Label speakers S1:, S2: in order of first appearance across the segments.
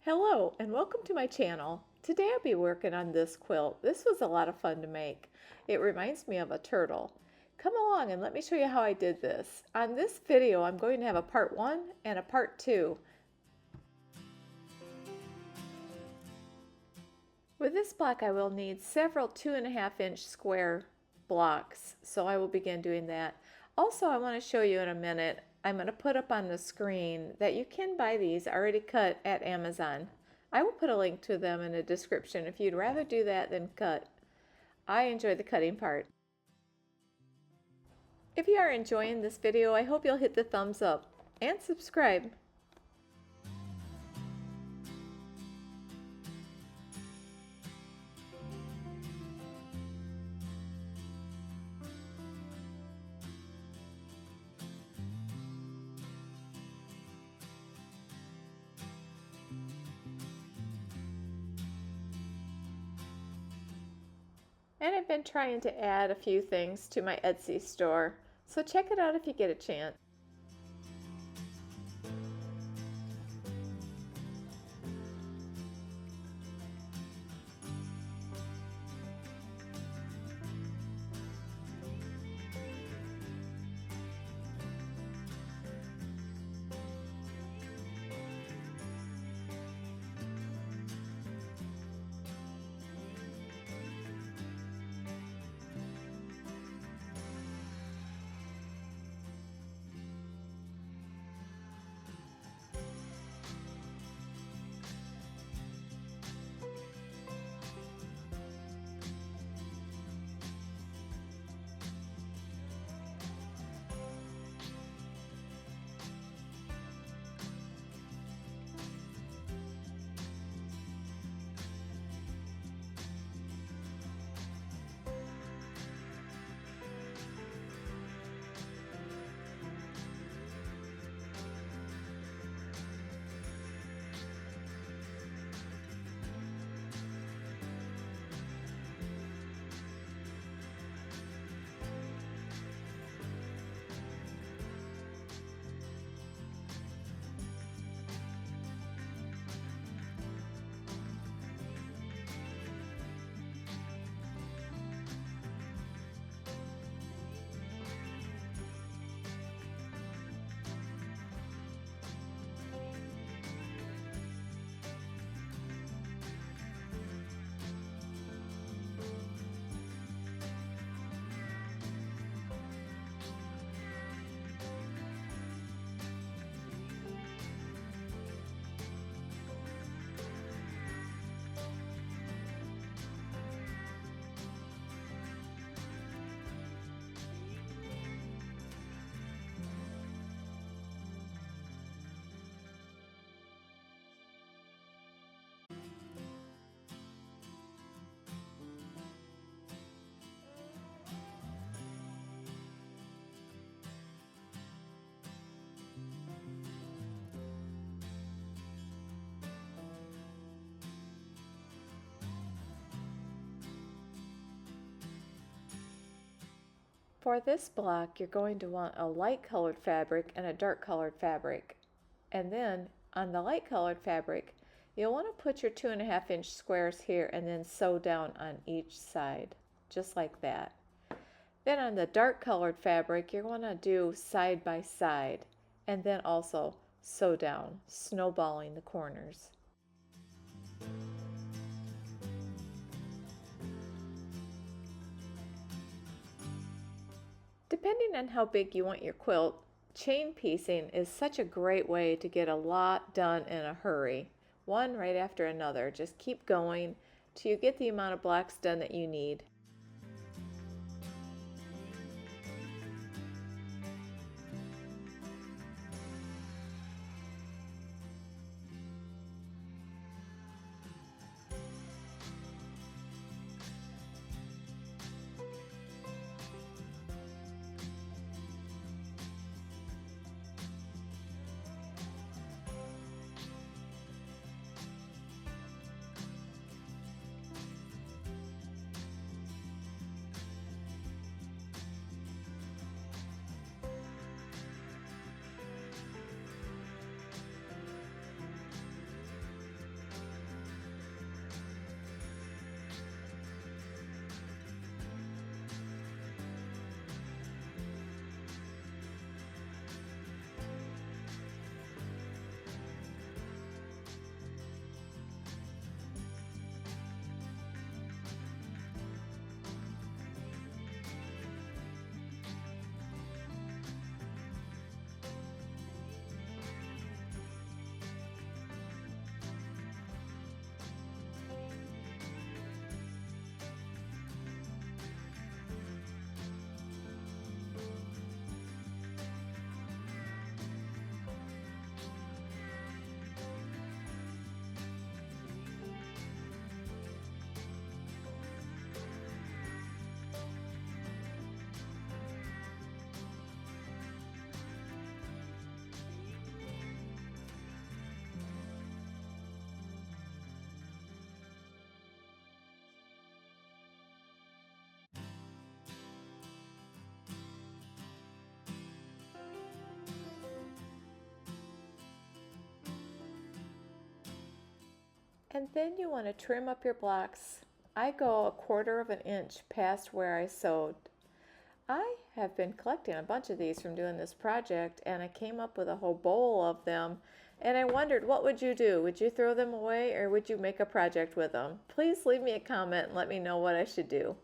S1: Hello and welcome to my channel. Today I'll be working on this quilt. This was a lot of fun to make. It reminds me of a turtle. Come along and let me show you how I did this. On this video I'm going to have a part 1 and a part 2. With this block I will need several 2.5-inch square blocks, so I will begin doing that. Also, I want to show you in a minute, I'm going to put up on the screen that you can buy these already cut at Amazon. I will put a link to them in the description if you'd rather do that than cut. I enjoy the cutting part. If you are enjoying this video, I hope you'll hit the thumbs up and subscribe. And I've been trying to add a few things to my Etsy store, so check it out if you get a chance. For this block, you're going to want a light colored fabric and a dark colored fabric. And then on the light colored fabric, you'll want to put your 2.5-inch squares here and then sew down on each side, just like that. Then on the dark colored fabric, you're going to do side by side and then also sew down, snowballing the corners. Depending on how big you want your quilt, chain piecing is such a great way to get a lot done in a hurry, one right after another. Just keep going till you get the amount of blocks done that you need. And then you want to trim up your blocks. I go 1/4 of an inch past where I sewed. I have been collecting a bunch of these from doing this project, and I came up with a whole bowl of them, and I wondered, what would you do? Would you throw them away, or would you make a project with them? Please leave me a comment and let me know what I should do.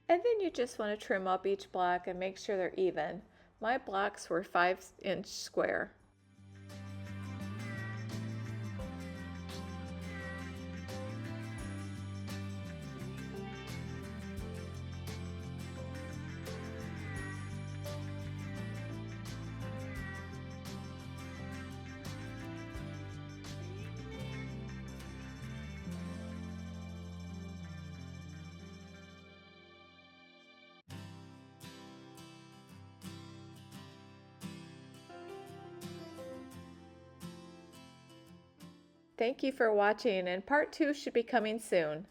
S1: And then you just want to trim up each block and make sure they're even. My blocks were 5-inch square. Thank you for watching, and part 2 should be coming soon.